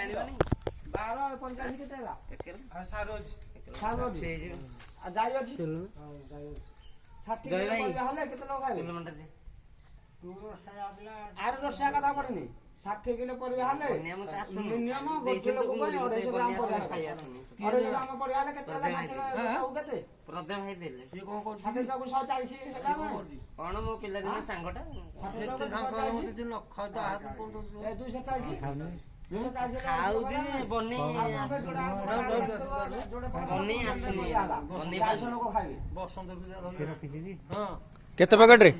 12 45 କେତେ ହେଲା ଆଉ ସାରୁ ଅଛି ସାରୁ ଅଛି ଆଉ ଯାଇ ଅଛି ଷାଠିଏ ପରିବା ହେଲେ କେତେ ଟଙ୍କା ଖାଇବେ ଆର ରୋଷେଇ କଥା ପଡେନି 60 କିଲୋ ପରିବା ହେଲେ ମିନିମମ ଗୋଟେ ଲୋକ ପାଇଁ 250 ଗ୍ରାମ ପରିବା 250 ଗ୍ରାମ ପରିବା ହେଲେ କେତେ ହେଲା 60 କେତେ ପ୍ରଦେ ଭାଇ ଦେଲେ ସିଏ କଣ କରୁଛି 60 ଟାକୁ 140 ହେଲା କଣ ମୋ ପିଲାଦିନ ସାଙ୍ଗଟା ଯେତେ ସାଙ୍ଗ ମତେ ଦିନ ଖାଇତ ହାତ କୋଣ ଦଉଛୁ ଏ 240 ଖାଉଦି ବନେଇ ଲୋକ ଖାଇବେ ବସନ୍ତ ହଁ କେତେ ପ୍ୟାକେଟ ରେ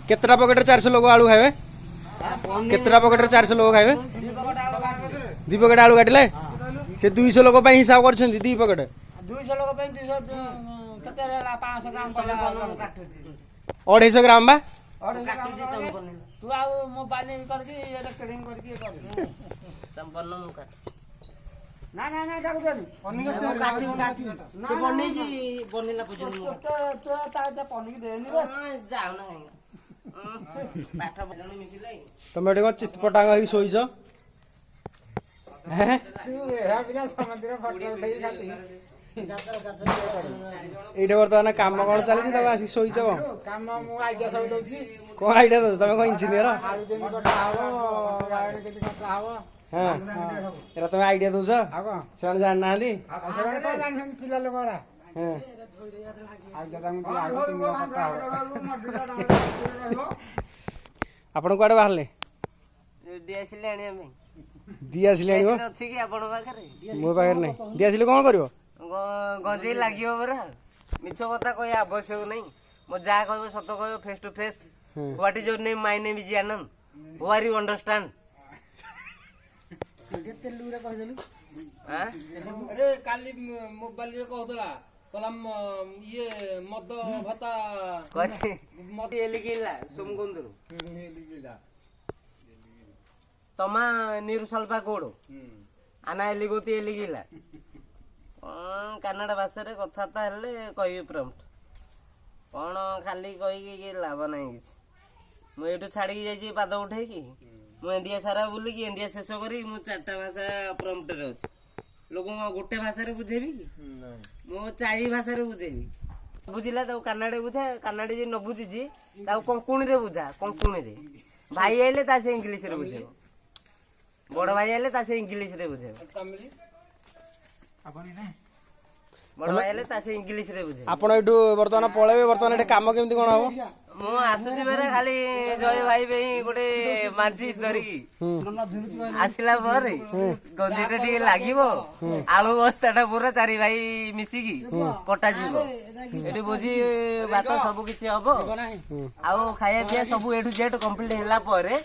କେତେଟା ପ୍ୟାକେଟ ରେ 400 ଲୋକ ଆଳୁ ଖାଇବେ କେତେଟା ପ୍ୟାକେଟ ରେ 400 ଲୋକ ଖାଇବେ 2 ପ୍ୟାକେଟ ଆଳୁ କାଟିଲେ ସେ 200 ଲୋକ ପାଇଁ ହିସାବ କରିଛନ୍ତି 2 ପ୍ୟାକେଟ 200 ଲୋକ ପାଇଁ 200 କେତେ ହେଲା 500 ଗ୍ରାମ କଲେ 250 ଗ୍ରାମ ବା ତୁ ଆଉ ମୋବାଇଲ କରିକି ରେକର୍ଡିଂ କରିକି संपन्न मु काट ना ना ना जाऊ जानी पन्नी का काटी काटी से बन्नी जी बन्नी ना पूजन तो तो ता पन्नी देनी रे जाऊ ना पाठ बजन मिसिलाई तमे एटे चितपटांग होई सोइछ हैं तू एहा बिना समुद्र फोटो उठेई खाती एटे वर्तमान काम कोन चली छी तमे आसी सोइछ काम मु आइडिया सब दउची कोन आइडिया दउ तमे कोन इंजीनियर आलू केनी कटा हबो बायण केनी कटा हबो हां एरा तमे आइडिया दउछ आगो सेन जान नांदी सेन को जान छन पिला लोगरा हां आइडिया दामु ती आगो तीन दिन कटा हबो आपण कोडे बाहरले दियासिले आनी हम दियासिले आनिबो अछि कि आपण पाखरे मो पाखरे नै दियासिले कोन करबो गंजे लागियो बरा मिछ कथा कहि आवश्यक नै मो जा कहबो सत कहबो face to face what is your name my name is Anand who are you understand केते लुरा कहजलु हां अरे काली मोबाइल रे कहतला कलम ये मद भता कथि मद एलिगिला सोमगुंदरु लिखिला तमा निरुसल्पा कोडो आना एलिगोती एलिगिला कन्नड़ भाषा रे कथाता हेले कहबी प्रम्प्ट कोन खाली कहि कि लाभ नै किछ मु एटु छाडी जाई छी पाद उठै कि मु इंडिया सारा बुली कि इंडिया शेष करी मु चारटा भाषा प्रम्प्ट रे अछि लोगों को गोटे भाषा रे बुझेबी कि मु चारि भाषा रे बुझेबी बुझिला त कन्नड़ बुझा कन्नड़ जे न बुझी जी ता कोंकणी रे बुझा कोंकणी रे भाई आइले ता से इंग्लिश रे बुझेबो बड़ भाई आइले ता से इंग्लिश रे बुझेबो तमिल आपनी नै बड़ भाई आइले ता से इंग्लिश रे बुझेबो आपण एटु वर्तमान पळेबे वर्तमान एटे काम केमति कोन हबो मु आसुची बेरे खाली जय भाई भाई गोटे माचिस धरी आसिला परे गंजीटा टी लागिवो आलू बस्ताटा पूरा चारि भाई मिसी की कटा जीवो एटी बुझी बात सब किछि हबो आउ खाया पिया सब एटु जेट कंप्लीट होला परे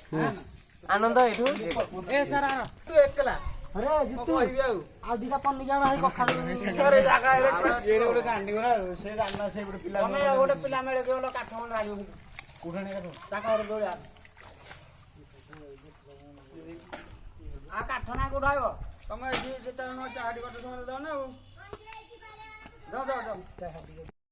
आनंद एटु ए सारा तू एकला अरे जितू आ दिका पन्नी जाना है कखा सरे जागा रे ये गोटे कांडी गला से जानना से गोटे पिला तमे गोटे पिला मेले गेलो काठ मन आनियो कुठने काटो ताका रे दोया आ काठ ना गुडाइबो तमे जे जेता न चाडी कट समय दो ना दो